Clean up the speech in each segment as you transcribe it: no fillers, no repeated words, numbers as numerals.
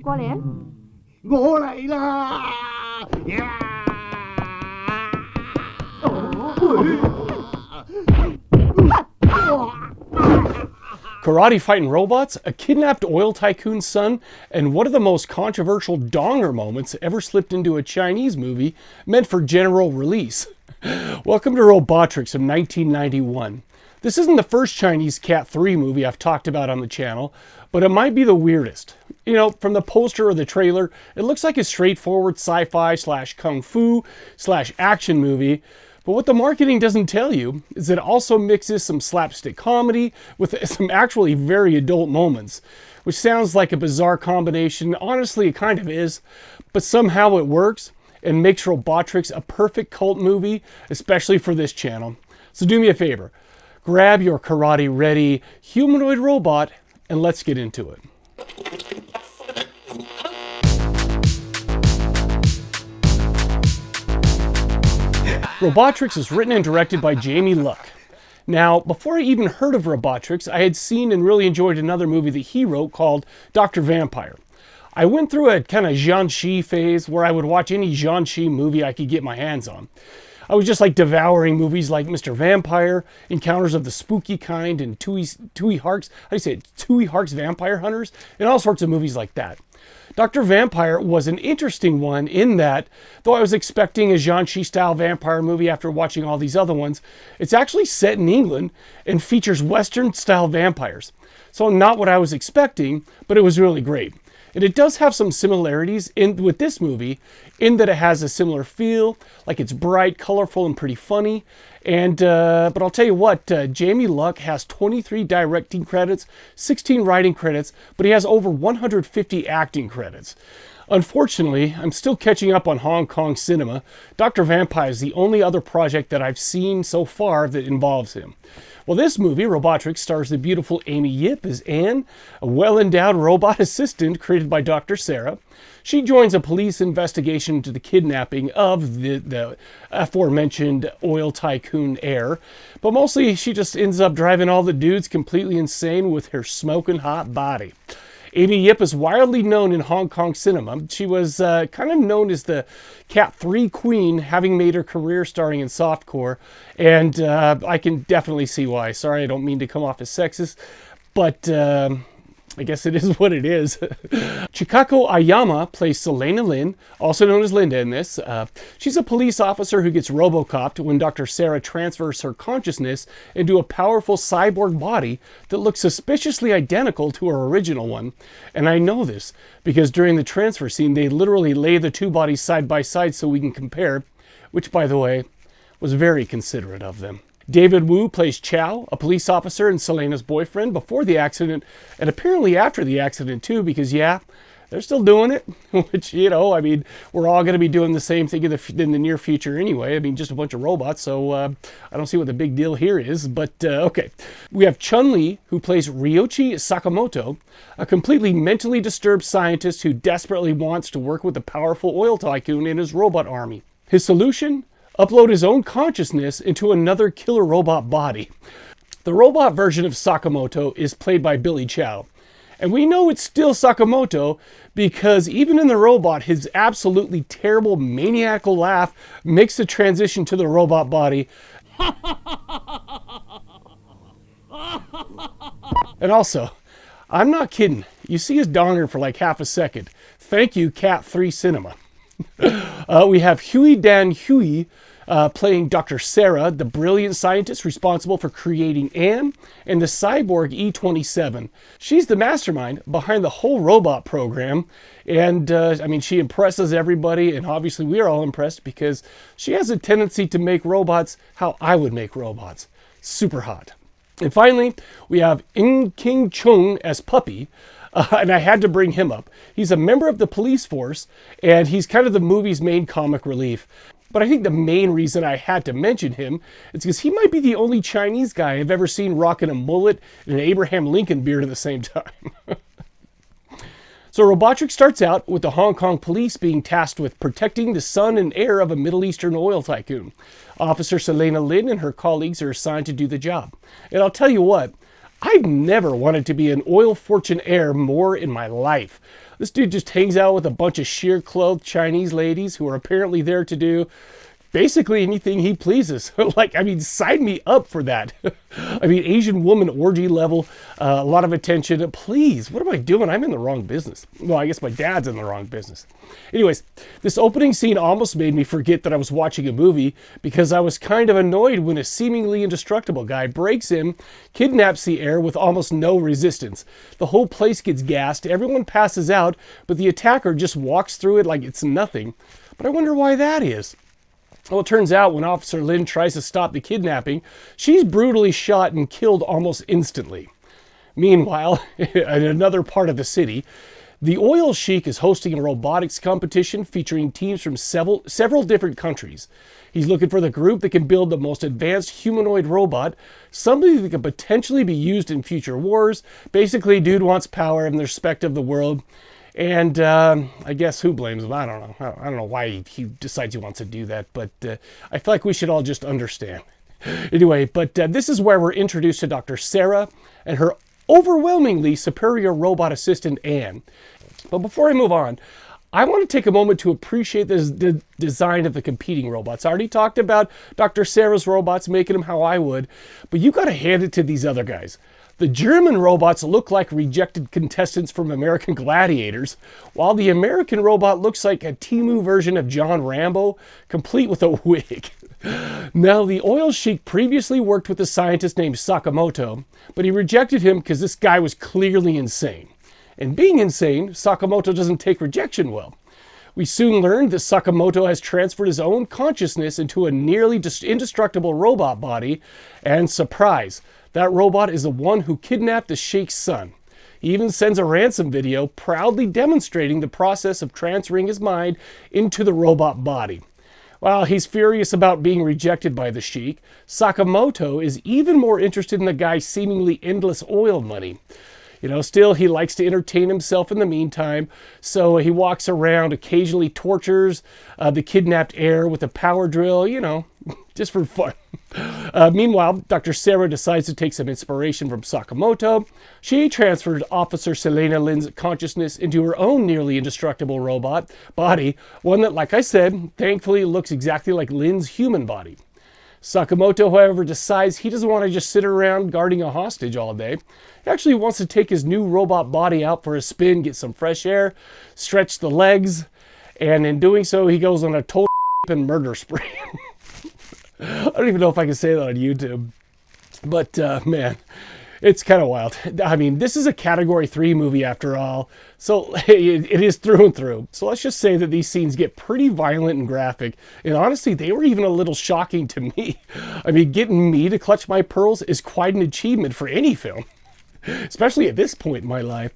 過嚟啊！我嚟啦！ Karate fighting robots, a kidnapped oil tycoon's son, and one of the most controversial donger moments ever slipped into a Chinese movie meant for general release. Welcome to Robotrix from 1991. This isn't the first Chinese Cat 3 movie I've talked about on the channel, but it might be the weirdest. You know, from the poster or the trailer, it looks like a straightforward sci-fi / kung fu / action movie. But what the marketing doesn't tell you is that it also mixes some slapstick comedy with some actually very adult moments, which sounds like a bizarre combination. Honestly, it kind of is, but somehow it works and makes Robotrix a perfect cult movie, especially for this channel. So do me a favor, grab your karate-ready humanoid robot and let's get into it. Robotrix is written and directed by Jamie Luk. Now, before I even heard of Robotrix, I had seen and really enjoyed another movie that he wrote called Dr. Vampire. I went through a kind of Jiangxi phase where I would watch any Jiangxi movie I could get my hands on. I was just like devouring movies like Mr. Vampire, Encounters of the Spooky Kind, and Tui Hark's Vampire Hunters, and all sorts of movies like that. Dr. Vampire was an interesting one in that, though I was expecting a Jiangxi-style vampire movie after watching all these other ones, it's actually set in England and features Western-style vampires. So not what I was expecting, but it was really great. And it does have some similarities with this movie in that it has a similar feel, like it's bright, colorful, and pretty funny. And but I'll tell you what, Jamie Luk has 23 directing credits, 16 writing credits, but he has over 150 acting credits. Unfortunately, I'm still catching up on Hong Kong cinema. Dr. Vampire is the only other project that I've seen so far that involves him. Well, this movie, Robotrix, stars the beautiful Amy Yip as Anne, a well-endowed robot assistant created by Dr. Sarah. She joins a police investigation into the kidnapping of the aforementioned oil tycoon heir, but mostly she just ends up driving all the dudes completely insane with her smoking hot body. Amy Yip is widely known in Hong Kong cinema. She was kind of known as the Cat 3 queen, having made her career starring in softcore, and I can definitely see why. Sorry, I don't mean to come off as sexist, but I guess it is what it is. Chikako Aoyama plays Selena Lin, also known as Linda in this. She's a police officer who gets RoboCopped when Dr. Sarah transfers her consciousness into a powerful cyborg body that looks suspiciously identical to her original one. And I know this because during the transfer scene, they literally lay the two bodies side by side so we can compare, which, by the way, was very considerate of them. David Wu plays Chow, a police officer and Selena's boyfriend before the accident, and apparently after the accident too, because yeah, they're still doing it, which, you know, I mean, we're all going to be doing the same thing in the near future anyway. I mean, just a bunch of robots, so I don't see what the big deal here is, but okay. We have Chun-Li, who plays Ryoichi Sakamoto, a completely mentally disturbed scientist who desperately wants to work with the powerful oil tycoon in his robot army. His solution? Upload his own consciousness into another killer robot body. The robot version of Sakamoto is played by Billy Chow. And we know it's still Sakamoto because even in the robot, his absolutely terrible maniacal laugh makes the transition to the robot body. And also, I'm not kidding. You see his donger for like half a second. Thank you, Cat 3 Cinema. We have Huey Dan Huey playing Dr. Sarah, the brilliant scientist responsible for creating Anne and the cyborg E27. She's the mastermind behind the whole robot program, and I mean, she impresses everybody, and obviously we are all impressed because she has a tendency to make robots how I would make robots. Super hot. And finally, we have In King Chung as Puppy. And I had to bring him up. He's a member of the police force, and he's kind of the movie's main comic relief. But I think the main reason I had to mention him is because he might be the only Chinese guy I've ever seen rocking a mullet and an Abraham Lincoln beard at the same time. So Robotrix starts out with the Hong Kong police being tasked with protecting the son and heir of a Middle Eastern oil tycoon. Officer Selena Lin and her colleagues are assigned to do the job. And I'll tell you what, I've never wanted to be an oil fortune heir more in my life. This dude just hangs out with a bunch of sheer-clothed Chinese ladies who are apparently there to do basically anything he pleases. Sign me up for that. Asian woman orgy level, a lot of attention. Please, what am I doing? I'm in the wrong business. Well, I guess my dad's in the wrong business. Anyways, this opening scene almost made me forget that I was watching a movie because I was kind of annoyed when a seemingly indestructible guy breaks in, kidnaps the heir with almost no resistance. The whole place gets gassed, everyone passes out, but the attacker just walks through it like it's nothing. But I wonder why that is. Well, it turns out when Officer Lin tries to stop the kidnapping, she's brutally shot and killed almost instantly. Meanwhile, in another part of the city, the oil sheik is hosting a robotics competition featuring teams from several different countries. He's looking for the group that can build the most advanced humanoid robot, somebody that can potentially be used in future wars. Basically, dude wants power in the respect of the world. And I guess who blames him? I don't know. I don't know why he decides he wants to do that, but I feel like we should all just understand. Anyway, but this is where we're introduced to Dr. Sarah and her overwhelmingly superior robot assistant, Anne. But before I move on, I want to take a moment to appreciate the design of the competing robots. I already talked about Dr. Sarah's robots, making them how I would, but you got to hand it to these other guys. The German robots look like rejected contestants from American Gladiators, while the American robot looks like a Temu version of John Rambo, complete with a wig. Now, the oil sheik previously worked with a scientist named Sakamoto, but he rejected him because this guy was clearly insane. And being insane, Sakamoto doesn't take rejection well. We soon learned that Sakamoto has transferred his own consciousness into a nearly indestructible robot body, and surprise, that robot is the one who kidnapped the sheik's son. He even sends a ransom video proudly demonstrating the process of transferring his mind into the robot body. While he's furious about being rejected by the sheik, Sakamoto is even more interested in the guy's seemingly endless oil money. Still, he likes to entertain himself in the meantime, so he walks around, occasionally tortures the kidnapped heir with a power drill, just for fun. Meanwhile, Dr. Sarah decides to take some inspiration from Sakamoto. She transferred Officer Selena Lin's consciousness into her own nearly indestructible robot body, one that, like I said, thankfully looks exactly like Lin's human body. Sakamoto, however, decides he doesn't want to just sit around guarding a hostage all day. He actually wants to take his new robot body out for a spin, get some fresh air, stretch the legs, and in doing so, he goes on a total and murder spree. I don't even know if I can say that on YouTube. But, man, it's kind of wild. This is a Category 3 movie after all, so it is through and through. So let's just say that these scenes get pretty violent and graphic, and honestly, they were even a little shocking to me. Getting me to clutch my pearls is quite an achievement for any film, especially at this point in my life.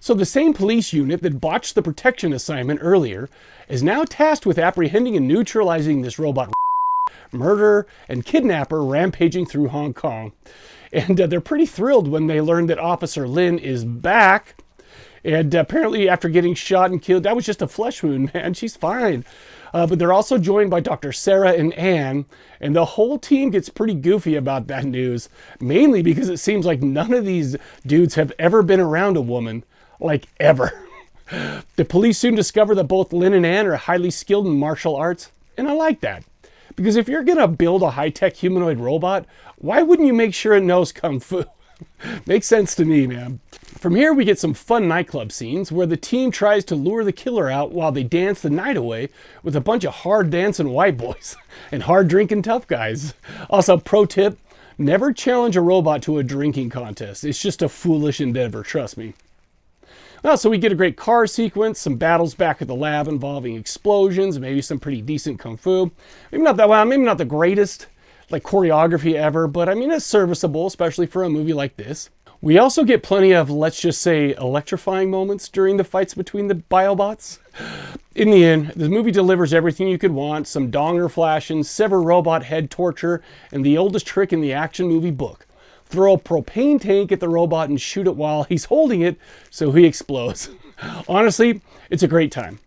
So the same police unit that botched the protection assignment earlier is now tasked with apprehending and neutralizing this robot murderer and kidnapper rampaging through Hong Kong. And they're pretty thrilled when they learn that Officer Lin is back. And apparently after getting shot and killed, that was just a flesh wound, man. She's fine. But they're also joined by Dr. Sarah and Anne, and the whole team gets pretty goofy about that news, mainly because it seems like none of these dudes have ever been around a woman, like ever. The police soon discover that both Lin and Anne are highly skilled in martial arts, and I like that. Because if you're going to build a high-tech humanoid robot, why wouldn't you make sure it knows Kung Fu? Makes sense to me, man. From here, we get some fun nightclub scenes where the team tries to lure the killer out while they dance the night away with a bunch of hard-dancing white boys and hard-drinking tough guys. Also, pro tip, never challenge a robot to a drinking contest. It's just a foolish endeavor, trust me. Well, so we get a great car sequence, some battles back at the lab involving explosions, maybe some pretty decent kung fu. Maybe not the greatest choreography ever, but it's serviceable, especially for a movie like this. We also get plenty of, let's just say, electrifying moments during the fights between the biobots. In the end, the movie delivers everything you could want, some donger flashing, sever robot head torture, and the oldest trick in the action movie book. Throw a propane tank at the robot and shoot it while he's holding it so he explodes. Honestly, it's a great time.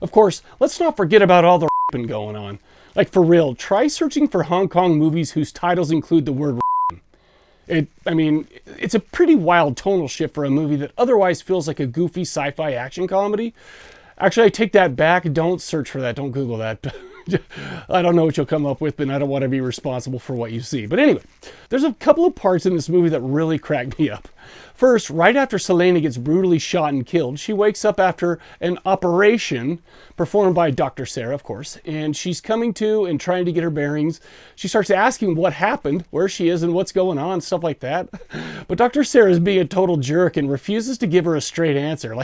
Of course, let's not forget about all the going on. Like, for real, try searching for Hong Kong movies whose titles include the word. It's a pretty wild tonal shift for a movie that otherwise feels like a goofy sci-fi action comedy. Actually, I take that back. Don't search for that. Don't Google that. I don't know what you'll come up with, and I don't want to be responsible for what you see. But anyway, there's a couple of parts in this movie that really crack me up. First, right after Selena gets brutally shot and killed, she wakes up after an operation performed by Dr. Sarah, of course, and she's coming to and trying to get her bearings. She starts asking what happened, where she is, and what's going on, stuff like that. But Dr. Sarah is being a total jerk and refuses to give her a straight answer.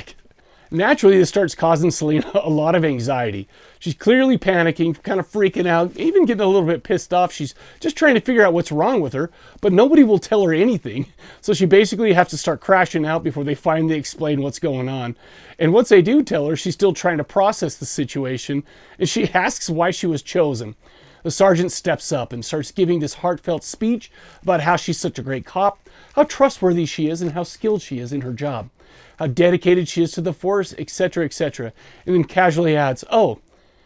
Naturally, this starts causing Selena a lot of anxiety. She's clearly panicking, kind of freaking out, even getting a little bit pissed off. She's just trying to figure out what's wrong with her, but nobody will tell her anything. So she basically has to start crashing out before they finally explain what's going on. And once they do tell her, she's still trying to process the situation, and she asks why she was chosen. The sergeant steps up and starts giving this heartfelt speech about how she's such a great cop, how trustworthy she is, and how skilled she is in her job, how dedicated she is to the force, etc., etc. And then casually adds, "Oh,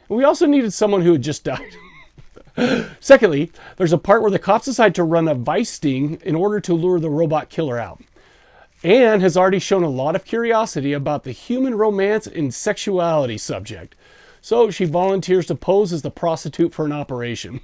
we also needed someone who had just died." Secondly, there's a part where the cops decide to run a vice sting in order to lure the robot killer out. Anne has already shown a lot of curiosity about the human romance and sexuality subject, so she volunteers to pose as the prostitute for an operation.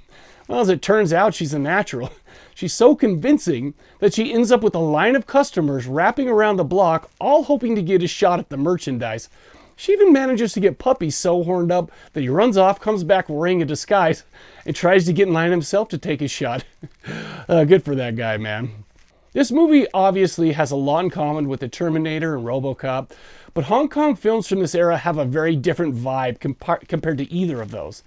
Well, as it turns out, she's a natural. She's so convincing that she ends up with a line of customers wrapping around the block, all hoping to get a shot at the merchandise. She even manages to get Puppy so horned up that he runs off, comes back wearing a disguise, and tries to get in line himself to take his shot. Good for that guy, man. This movie obviously has a lot in common with the Terminator and RoboCop, but Hong Kong films from this era have a very different vibe compared to either of those.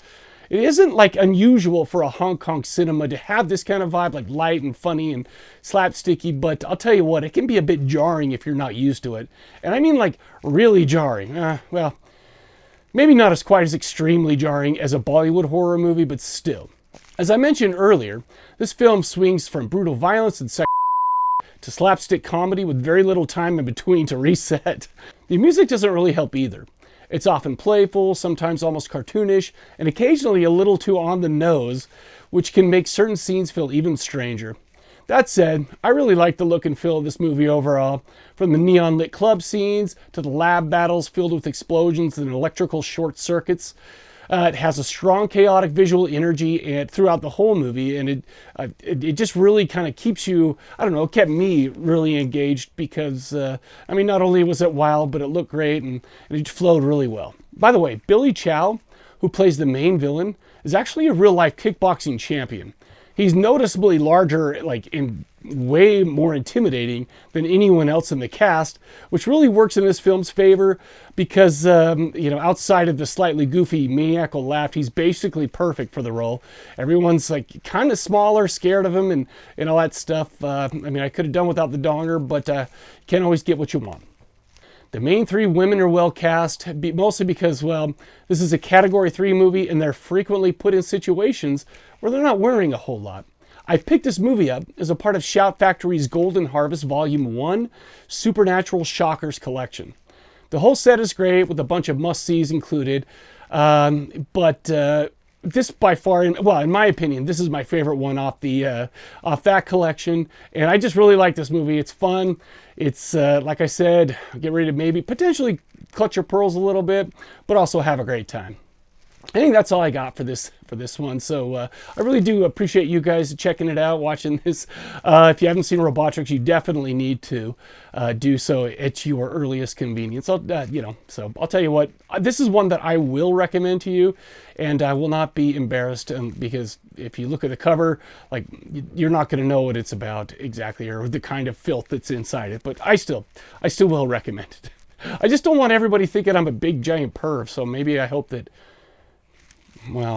It isn't unusual for a Hong Kong cinema to have this kind of vibe, like light and funny and slapsticky, but I'll tell you what, it can be a bit jarring if you're not used to it. And I mean really jarring. Well, maybe not as quite as extremely jarring as a Bollywood horror movie, but still. As I mentioned earlier, this film swings from brutal violence and sex to slapstick comedy with very little time in between to reset. The music doesn't really help either. It's often playful, sometimes almost cartoonish, and occasionally a little too on the nose, which can make certain scenes feel even stranger. That said, I really like the look and feel of this movie overall, from the neon lit club scenes to the lab battles filled with explosions and electrical short circuits. It has a strong chaotic visual energy throughout the whole movie, and it just really kind of keeps you, I don't know, it kept me really engaged because, not only was it wild, but it looked great and it flowed really well. By the way, Billy Chow, who plays the main villain, is actually a real-life kickboxing champion. He's noticeably larger, and way more intimidating than anyone else in the cast, which really works in this film's favor because, outside of the slightly goofy maniacal laugh, he's basically perfect for the role. Everyone's kind of smaller, scared of him and all that stuff. I could have done without the donger, but can't always get what you want. The main three women are well cast, mostly because, this is a Category 3 movie and they're frequently put in situations where they're not wearing a whole lot. I picked this movie up as a part of Shout Factory's Golden Harvest Volume 1 Supernatural Shockers collection. The whole set is great with a bunch of must-sees included, but this by far, in my opinion, this is my favorite one off that collection, and I just really like this movie. It's fun. It's, like I said, get ready to maybe potentially clutch your pearls a little bit, but also have a great time. I think that's all I got for this one. So I really do appreciate you guys checking it out, watching this. If you haven't seen Robotrix, you definitely need to do so at your earliest convenience. So I'll tell you what, this is one that I will recommend to you, and I will not be embarrassed because if you look at the cover, you're not going to know what it's about exactly or the kind of filth that's inside it. But I still will recommend it. I just don't want everybody thinking I'm a big giant perv. So maybe I hope that. Well,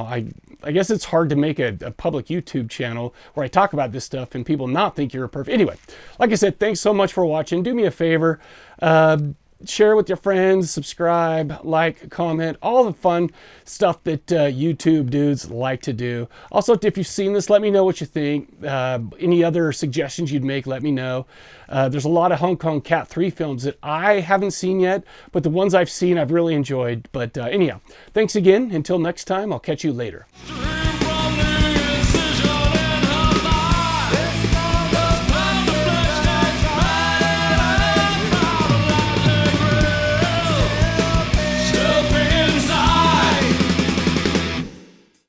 I guess it's hard to make a public YouTube channel where I talk about this stuff and people not think you're a perv. Anyway, like I said, thanks so much for watching. Do me a favor, share with your friends, subscribe, like, comment, all the fun stuff that YouTube dudes like to do. Also, if you've seen this, let me know what you think. Any other suggestions you'd make, let me know. There's a lot of Hong Kong Cat 3 films that I haven't seen yet, but the ones I've seen I've really enjoyed. But anyhow, thanks again. Until next time, I'll catch you later.